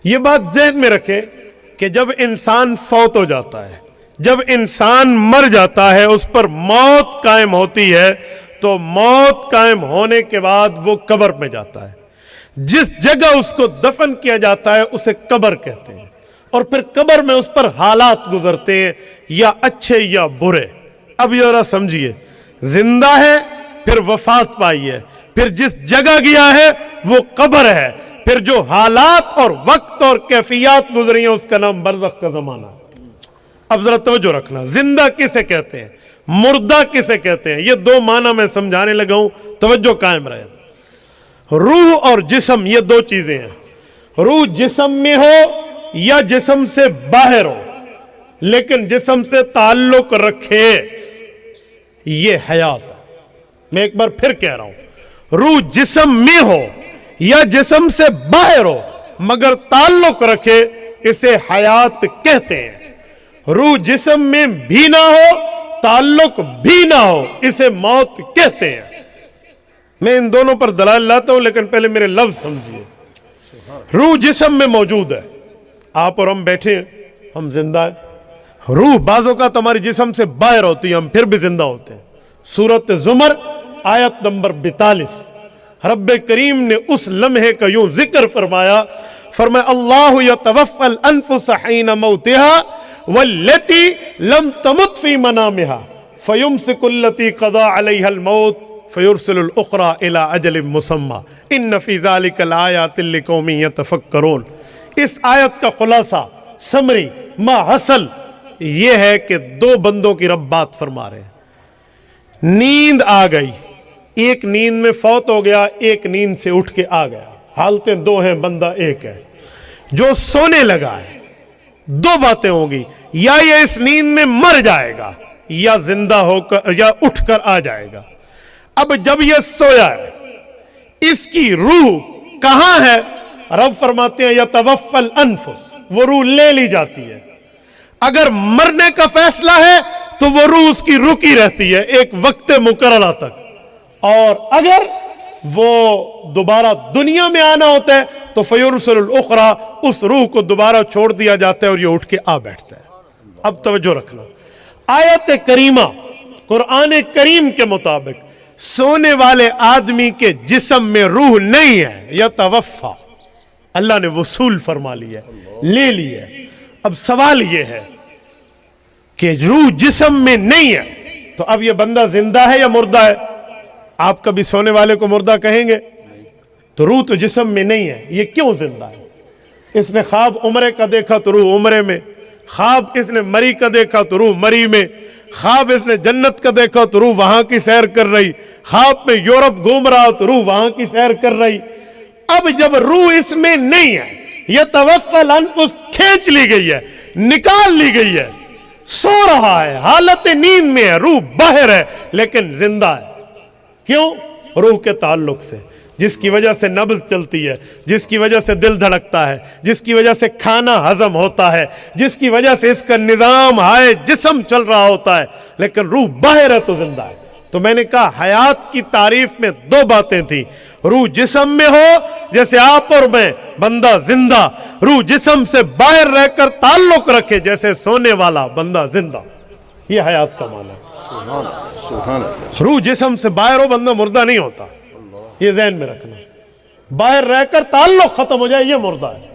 یہ بات ذہن میں رکھیں کہ جب انسان فوت ہو جاتا ہے، جب انسان مر جاتا ہے، اس پر موت قائم ہوتی ہے، تو موت قائم ہونے کے بعد وہ قبر میں جاتا ہے۔ جس جگہ اس کو دفن کیا جاتا ہے اسے قبر کہتے ہیں، اور پھر قبر میں اس پر حالات گزرتے ہیں، یا اچھے یا برے۔ اب یہ ذرا سمجھیے، زندہ ہے، پھر وفات پائی ہے، پھر جس جگہ گیا ہے وہ قبر ہے، پھر جو حالات اور وقت اور کیفیات گزری ہیں اس کا نام برزخ کا زمانہ ہے۔ اب ذرا توجہ رکھنا، زندہ کسے کہتے ہیں، مردہ کسے کہتے ہیں، یہ دو معنی میں سمجھانے لگا ہوں، توجہ قائم رہے۔ روح اور جسم یہ دو چیزیں ہیں، روح جسم میں ہو یا جسم سے باہر ہو، لیکن جسم سے تعلق رکھے، یہ حیات ہے۔ میں ایک بار پھر کہہ رہا ہوں، روح جسم میں ہو یا جسم سے باہر ہو مگر تعلق رکھے، اسے حیات کہتے ہیں۔ روح جسم میں بھی نہ ہو، تعلق بھی نہ ہو، اسے موت کہتے ہیں۔ میں ان دونوں پر دلائل لاتا ہوں، لیکن پہلے میرے لفظ سمجھیے۔ روح جسم میں موجود ہے، آپ اور ہم بیٹھے ہیں، ہم زندہ ہیں۔ روح بعض اوقات ہماری جسم سے باہر ہوتی ہے، ہم پھر بھی زندہ ہوتے ہیں۔ سورۃ زمر آیت نمبر 42، رب کریم نے اس لمحے کا یوں ذکر فرمایا، اللہ یتوفی الانفس حین موتها واللتی لم تمت فی منامها فیمسک التی قضا علیها الموت فیرسل الاخرى الى اجل مسمى ان فی ذلک لآیات لقوم یتفکرون۔ اس آیت کا خلاصہ، سمری، ما حاصل یہ ہے کہ دو بندوں کی رب بات فرما رہے ہیں۔ نیند آ گئی، ایک نیند میں فوت ہو گیا، ایک نیند سے اٹھ کے آ گیا، حالتیں دو ہیں، بندہ ایک ہے۔ جو سونے لگا ہے، دو باتیں ہوں گی، یا یہ اس نیند میں مر جائے گا یا زندہ ہو کر یا اٹھ کر آ جائے گا۔ اب جب یہ سویا ہے، اس کی روح کہاں ہے؟ رب فرماتے ہیں یتوفی الانفس، وہ روح لے لی جاتی ہے۔ اگر مرنے کا فیصلہ ہے تو وہ روح اس کی رکی رہتی ہے ایک وقت مقررہ تک، اور اگر وہ دوبارہ دنیا میں آنا ہوتا ہے تو فیرسل الاخرى، اس روح کو دوبارہ چھوڑ دیا جاتا ہے اور یہ اٹھ کے آ بیٹھتا ہے۔ اب توجہ رکھنا، آیت کریمہ قرآن کریم کے مطابق سونے والے آدمی کے جسم میں روح نہیں ہے، یتوفی، اللہ نے وصول فرما لی ہے، لے لی ہے۔ اب سوال یہ ہے کہ روح جسم میں نہیں ہے تو اب یہ بندہ زندہ ہے یا مردہ ہے؟ آپ کبھی سونے والے کو مردہ کہیں گے؟ تو روح تو جسم میں نہیں ہے، یہ کیوں زندہ ہے؟ اس نے خواب عمرے کا دیکھا تو روح عمرے میں، خواب اس نے مری کا دیکھا تو روح مری میں، خواب اس نے جنت کا دیکھا تو روح وہاں کی سیر کر رہی، خواب میں یورپ گھوم رہا تو روح وہاں کی سیر کر رہی۔ اب جب روح اس میں نہیں ہے، یہ توفی الانفس کھینچ لی گئی ہے، نکال لی گئی ہے، سو رہا ہے، حالت نیند میں ہے، روح باہر ہے لیکن زندہ ہے۔ کیوں؟ روح کے تعلق سے، جس کی وجہ سے نبض چلتی ہے، جس کی وجہ سے دل دھڑکتا ہے، جس کی وجہ سے کھانا ہضم ہوتا ہے، جس کی وجہ سے اس کا نظام ہائے جسم چل رہا ہوتا ہے، لیکن روح باہر ہے تو زندہ ہے۔ تو میں نے کہا حیات کی تعریف میں دو باتیں تھیں، روح جسم میں ہو جیسے آپ اور میں، بندہ زندہ، روح جسم سے باہر رہ کر تعلق رکھے جیسے سونے والا، بندہ زندہ۔ یہ حیات کا معنی ہے۔ روح جسم سے باہر ہو، بندہ مردہ نہیں ہوتا، یہ ذہن میں رکھنا۔ باہر رہ کر تعلق ختم ہو جائے یہ مردہ ہے،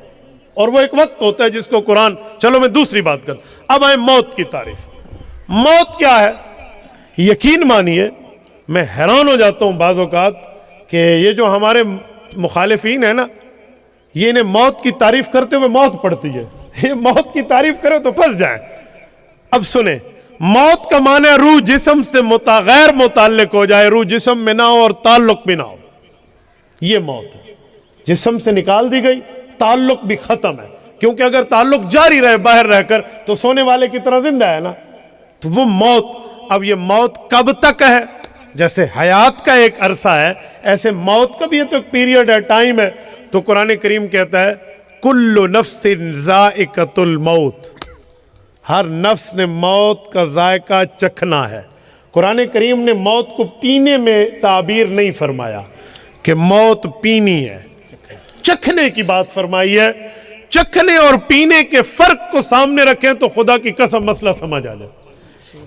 اور وہ ایک وقت ہوتا ہے جس کو قرآن، چلو میں دوسری بات کر، اب آئے موت کی تعریف۔ موت کیا ہے؟ یقین مانیے میں حیران ہو جاتا ہوں بعض اوقات کہ یہ جو ہمارے مخالفین ہیں نا، یہ انہیں موت کی تعریف کرتے ہوئے موت پڑتی ہے، یہ موت کی تعریف کرے تو پھنس جائیں۔ اب سنیں، موت کا معنی ہے روح جسم سے غیر متعلق ہو جائے، روح جسم میں نہ ہو اور تعلق بھی نہ ہو، یہ موت ہے۔ جسم سے نکال دی گئی، تعلق بھی ختم ہے، کیونکہ اگر تعلق جاری رہے باہر رہ کر تو سونے والے کی طرح زندہ ہے نا، تو وہ موت۔ اب یہ موت کب تک ہے؟ جیسے حیات کا ایک عرصہ ہے، ایسے موت کا بھی یہ تو ایک پیریڈ ہے، ٹائم ہے۔ تو قرآن کریم کہتا ہے کل نفس ذائقۃ الموت، ہر نفس نے موت کا ذائقہ چکھنا ہے۔ قرآن کریم نے موت کو پینے میں تعبیر نہیں فرمایا کہ موت پینی ہے، چکھنے کی بات فرمائی ہے۔ چکھنے اور پینے کے فرق کو سامنے رکھیں تو خدا کی قسم مسئلہ سمجھ آ جائے.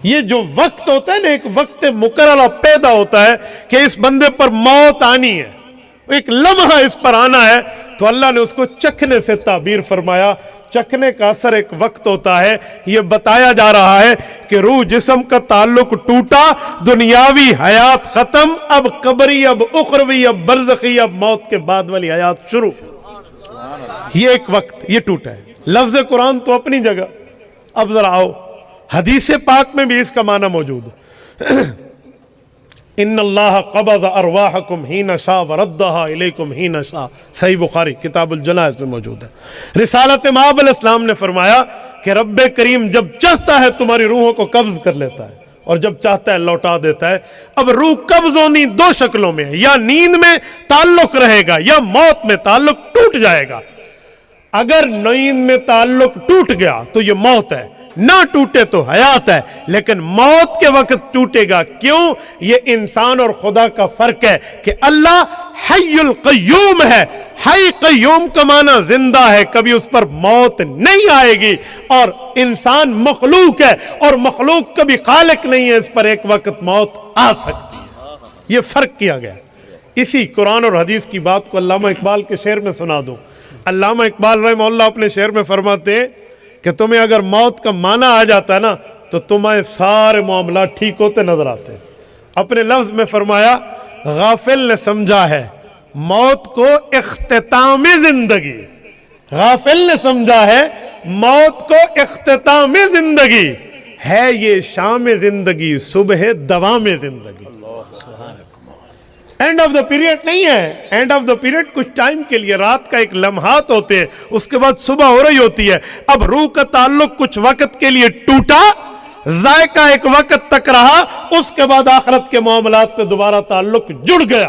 یہ جو وقت ہوتا ہے نا، ایک وقت مقررہ پیدا ہوتا ہے کہ اس بندے پر موت آنی ہے، ایک لمحہ اس پر آنا ہے، تو اللہ نے اس کو چکھنے سے تعبیر فرمایا. چکھنے کا اثر ایک وقت ہوتا ہے. یہ بتایا جا رہا ہے کہ روح جسم کا تعلق ٹوٹا، دنیاوی حیات ختم، اب قبری، اب اخروی، اب برزخی، اب موت کے بعد والی حیات شروع. یہ ایک وقت یہ ٹوٹا ہے. لفظ قرآن تو اپنی جگہ. اب ذرا آؤ حدیث پاک میں بھی اس کا معنی موجود ہے. ان اللہ قبض ارواحکم حین شاء وردہا الیکم حین شاء، صحیح بخاری کتاب الجنائز میں موجود ہے. رسالت مآب علیہ السلام نے فرمایا کہ رب کریم جب چاہتا ہے تمہاری روحوں کو قبض کر لیتا ہے اور جب چاہتا ہے لوٹا دیتا ہے. اب روح قبض ہونی دو شکلوں میں ہے، یا نیند میں تعلق رہے گا یا موت میں تعلق ٹوٹ جائے گا. اگر نیند میں تعلق ٹوٹ گیا تو یہ موت ہے، نہ ٹوٹے تو حیات ہے. لیکن موت کے وقت ٹوٹے گا. کیوں؟ یہ انسان اور خدا کا فرق ہے کہ اللہ حی القیوم ہے. حی قیوم کا معنی زندہ ہے، کبھی اس پر موت نہیں آئے گی. اور انسان مخلوق ہے اور مخلوق کبھی خالق نہیں ہے، اس پر ایک وقت موت آ سکتی ہے. یہ فرق کیا گیا. اسی قرآن اور حدیث کی بات کو علامہ اقبال کے شعر میں سنا دوں. علامہ اقبال رحمہ اللہ اپنے شعر میں فرماتے ہیں کہ تمہیں اگر موت کا معنی آ جاتا ہے نا تو تمہیں سارے معاملات ٹھیک ہوتے نظر آتے ہیں. اپنے لفظ میں فرمایا غافل نے سمجھا ہے موت کو اختتام زندگی. غافل نے سمجھا ہے موت کو اختتام زندگی ہے، یہ شام زندگی صبح دوام زندگی. اینڈ آف دا پیریڈ نہیں ہے. اینڈ آف دا پیریڈ کچھ ٹائم کے لیے، رات کا ایک لمحات ہوتے ہیں، اس کے بعد صبح ہو رہی ہوتی ہے. اب روح کا تعلق کچھ وقت کے لیے ٹوٹا، ذائقہ ایک وقت تک رہا، اس کے بعد آخرت کے معاملات پہ دوبارہ تعلق جڑ گیا.